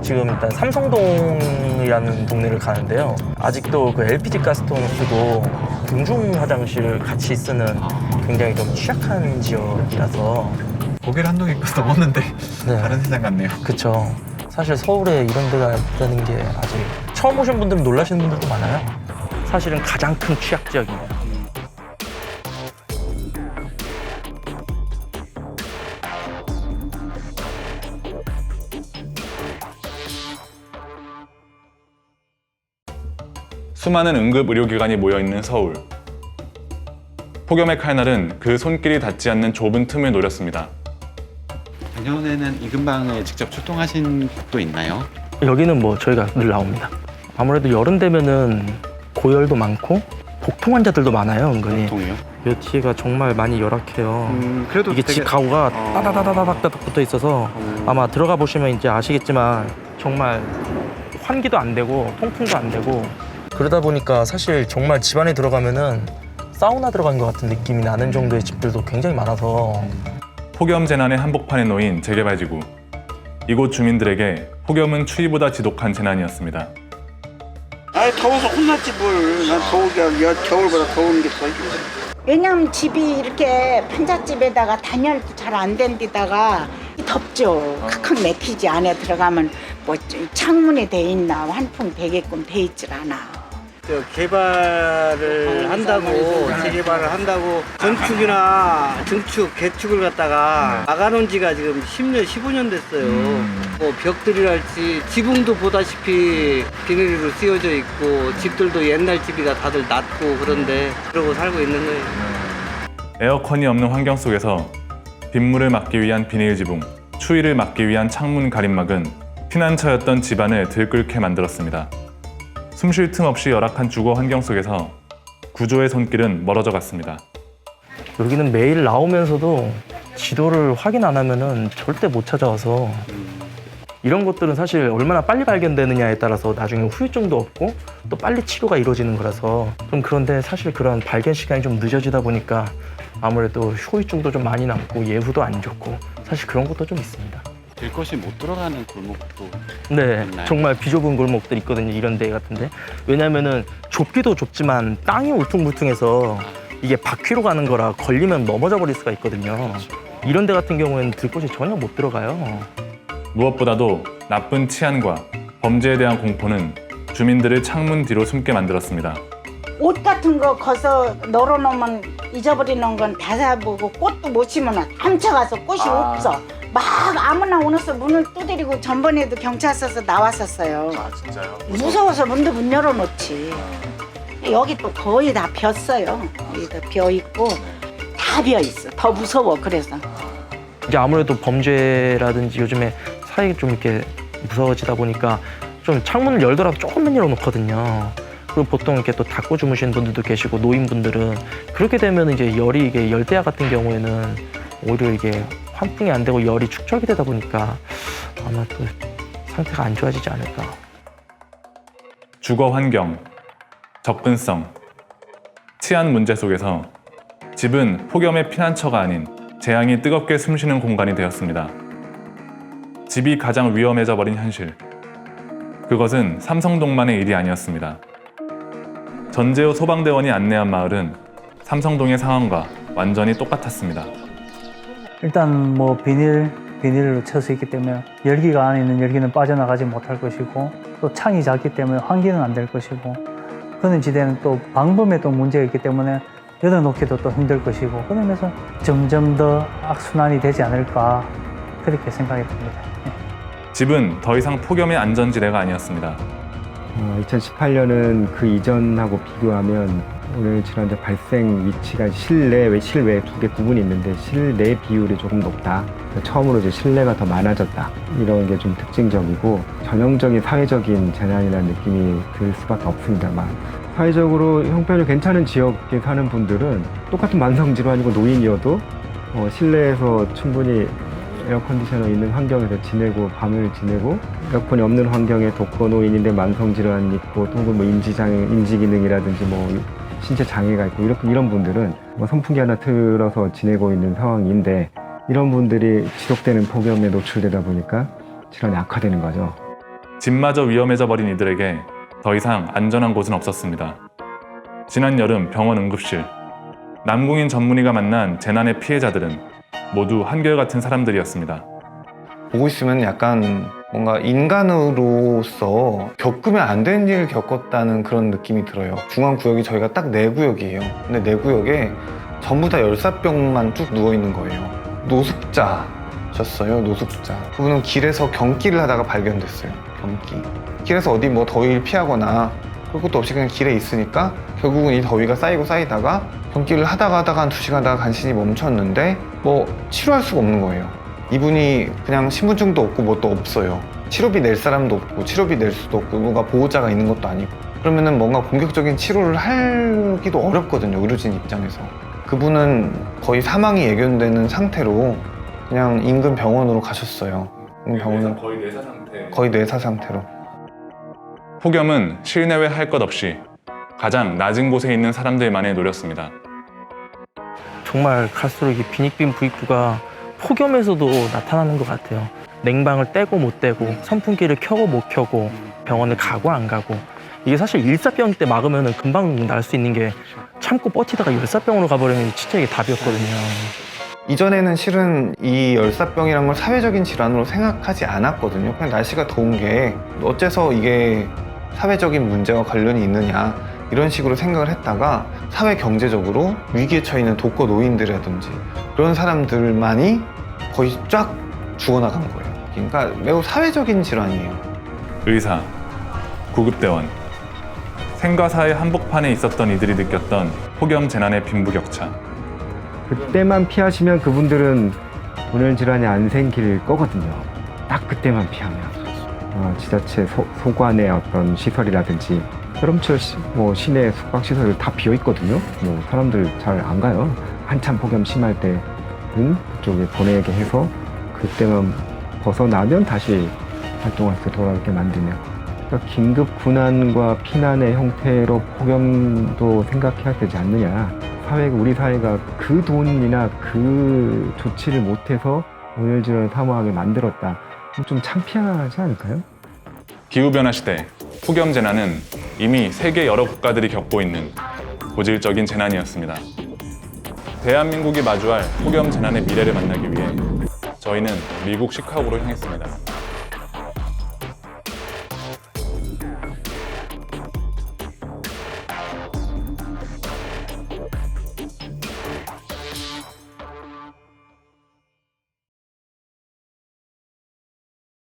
지금 일단 삼성동이라는 동네를 가는데요. 아직도 그 LPG 가스통을 쓰고 공중 화장실을 같이 쓰는 굉장히 좀 취약한 지역이라서. 고개를 한동이 넘었는데 네. 다른 세상 같네요. 그쵸. 사실 서울에 이런 데가 있다는 게 아직 처음 오신 분들은 놀라시는 분들도 많아요. 사실은 가장 큰 취약 지역이에요. 수많은 응급 의료기관이 모여있는 서울. 폭염의 칼날은 그 손길이 닿지 않는 좁은 틈을 노렸습니다. 작년에는 이 근방에 직접 출동하신 곳도 있나요? 여기는 뭐 저희가 늘 나옵니다. 아무래도 여름 되면은 고열도 많고 복통 환자들도 많아요, 은근히. 보통이요? 이 뒤가 정말 많이 열악해요. 그래도 이게 집 가구가 따다다다닥 붙어 있어서 아마 들어가 보시면 이제 아시겠지만 정말 환기도 안 되고 통풍도 안 되고 그러다 보니까 사실 정말 집 안에 들어가면은 사우나 들어간 것 같은 느낌이 나는 정도의 집들도 굉장히 많아서. 폭염 재난의 한복판에 놓인 재개발지구. 이곳 주민들에게 폭염은 추위보다 지독한 재난이었습니다. 아 더워서 혼났지 뭘. 난 겨울보다 더운 게 더 힘들어. 왜냐면 집이 이렇게 판잣집에다가 단열도 잘 안 된 데다가 덥죠. 크크 맥히지. 안에 들어가면 뭐 창문이 돼 있나 환풍 되게끔 돼 있질 않아. 개발을 한다고 재개발을 한다고 건축이나 증축, 개축을 갖다가 막아놓은 지가 지금 10년, 15년 됐어요. 뭐 벽들이랄지 지붕도 보다시피 비닐로 씌워져 있고 집들도 옛날 집이라 다들 낮고 그런데 그러고 살고 있는 거예요. 에어컨이 없는 환경 속에서 빗물을 막기 위한 비닐 지붕, 추위를 막기 위한 창문 가림막은 피난처였던 집안을 들끓게 만들었습니다. 숨쉴 틈 없이 열악한 주거 환경 속에서 구조의 손길은 멀어져 갔습니다. 여기는 매일 나오면서도 지도를 확인 안 하면은 절대 못 찾아와서 이런 것들은 사실 얼마나 빨리 발견되느냐에 따라서 나중에 후유증도 없고 또 빨리 치료가 이루어지는 거라서 좀 그런데 사실 그런 발견 시간이 좀 늦어지다 보니까 아무래도 후유증도 좀 많이 남고 예후도 안 좋고 사실 그런 것도 좀 있습니다. 들것이 못 들어가는 골목도 네, 있나요? 정말 비좁은 골목들 있거든요. 이런 데 같은데. 왜냐면은 좁기도 좁지만 땅이 울퉁불퉁해서 이게 바퀴로 가는 거라 걸리면 넘어져 버릴 수가 있거든요. 이런 데 같은 경우에는 들꽃이 전혀 못 들어가요. 무엇보다도 나쁜 치안과 범죄에 대한 공포는 주민들을 창문 뒤로 숨게 만들었습니다. 옷 같은 거 거서 널어놓으면 잊어버리는 건 다 사보고 꽃도 못 심으면 훔쳐가서 꽃이 없어. 막 아무나 오면서 문을 두드리고 전번에도 경찰서에서 나왔었어요. 아 진짜요? 무서워서 문도 못 열어놓지. 여기 또 거의 다 비었어요. 여기 다 비어있고 다 비어있어. 더 무서워 그래서. 이제 아무래도 범죄라든지 요즘에 사회가 좀 이렇게 무서워지다 보니까 좀 창문을 열더라도 조금만 열어놓거든요. 그리고 보통 이렇게 또 닫고 주무시는 분들도 계시고 노인분들은 그렇게 되면 이제 열이 이게 열대야 같은 경우에는 오히려 이게 환풍이 안 되고 열이 축적이 되다 보니까 아마 또 상태가 안 좋아지지 않을까. 주거 환경, 접근성, 치안 문제 속에서 집은 폭염의 피난처가 아닌 재앙이 뜨겁게 숨쉬는 공간이 되었습니다. 집이 가장 위험해져 버린 현실. 그것은 삼성동만의 일이 아니었습니다. 전재호 소방대원이 안내한 마을은 삼성동의 상황과 완전히 똑같았습니다. 일단 뭐 비닐로 쳐서 있기 때문에 열기가 안에 있는 열기는 빠져나가지 못할 것이고 또 창이 작기 때문에 환기는 안 될 것이고 그런 지대는 또 방범에 또 문제가 있기 때문에 열어놓기도 또 힘들 것이고 그러면서 점점 더 악순환이 되지 않을까 그렇게 생각이 듭니다. 집은 더 이상 폭염의 안전지대가 아니었습니다. 2018년은 그 이전하고 비교하면 오늘 질환자 발생 위치가 실내, 실외 두 개 구분이 있는데 실내 비율이 조금 높다. 처음으로 이제 실내가 더 많아졌다. 이런 게 좀 특징적이고 전형적인 사회적인 재난이라는 느낌이 들 수밖에 없습니다만 사회적으로 형편이 괜찮은 지역에 사는 분들은 똑같은 만성질환이고 노인이어도 실내에서 충분히 에어컨디셔너 있는 환경에서 지내고 밤을 지내고 에어컨이 없는 환경에 독거노인인데 만성질환 있고 혹은 뭐 인지기능이라든지 뭐 신체 장애가 있고 이런 분들은 뭐 선풍기 하나 틀어서 지내고 있는 상황인데 이런 분들이 지속되는 폭염에 노출되다 보니까 질환이 악화되는 거죠. 집마저 위험해져 버린 이들에게 더 이상 안전한 곳은 없었습니다. 지난 여름 병원 응급실, 남궁인 전문의가 만난 재난의 피해자들은 모두 한결같은 사람들이었습니다. 보고 있으면 약간 뭔가 인간으로서 겪으면 안 되는 일을 겪었다는 그런 느낌이 들어요. 중앙구역이 저희가 딱 4구역이에요. 근데 4구역에 전부 다 열사병만 쭉 누워있는 거예요. 노숙자셨어요, 노숙자. 그분은 길에서 경기를 하다가 발견됐어요, 경기. 길에서 어디 뭐 더위를 피하거나 그럴 것도 없이 그냥 길에 있으니까 결국은 이 더위가 쌓이고 쌓이다가 경기를 하다가 한 2시간 하다가 간신히 멈췄는데 뭐 치료할 수가 없는 거예요. 이분이 그냥 신분증도 없고 뭣도 없어요. 치료비 낼 사람도 없고 치료비 낼 수도 없고 뭔가 보호자가 있는 것도 아니고 그러면은 뭔가 본격적인 치료를 하기도 어렵거든요, 의료진 입장에서. 그분은 거의 사망이 예견되는 상태로 그냥 인근 병원으로 가셨어요. 병원은 거의 뇌사 상태로. 폭염은 실내외 할 것 없이 가장 낮은 곳에 있는 사람들만을 노렸습니다. 정말 갈수록 이 빈익빈 부익부가 폭염에서도 나타나는 것 같아요. 냉방을 떼고 못 떼고 선풍기를 켜고 못 켜고 병원을 가고 안 가고 이게 사실 일사병 때 막으면 금방 날 수 있는 게 참고 버티다가 열사병으로 가버리면 진짜 이게 답이었거든요. 이전에는 실은 이 열사병이란 걸 사회적인 질환으로 생각하지 않았거든요. 그냥 날씨가 더운 게 어째서 이게 사회적인 문제와 관련이 있느냐 이런 식으로 생각을 했다가 사회 경제적으로 위기에 처해 있는 독거 노인들이라든지 그런 사람들만이 거의 쫙 죽어나간 거예요. 그러니까 매우 사회적인 질환이에요. 의사, 구급대원, 생과 사의 한복판에 있었던 이들이 느꼈던 폭염 재난의 빈부격차. 그때만 피하시면 그분들은 온열 질환이 안 생길 거거든요. 딱 그때만 피하면. 지자체 소관의 어떤 시설이라든지 여름철 뭐 시내 숙박시설 다 비어 있거든요. 뭐 사람들 잘 안 가요. 한참 폭염 심할 때는 그쪽에 보내게 해서 그때만 벗어나면 다시 활동할 수 돌아오게 만드냐. 그러니까 긴급 군환과 피난의 형태로 폭염도 생각해야 되지 않느냐. 우리 사회가 그 돈이나 그 조치를 못해서 온열 질환을 사망하게 만들었다. 좀 창피하지 않을까요? 기후변화 시대, 폭염 재난은 이미 세계 여러 국가들이 겪고 있는 고질적인 재난이었습니다. 대한민국이 마주할 폭염 재난의 미래를 만나기 위해 저희는 미국 시카고로 향했습니다.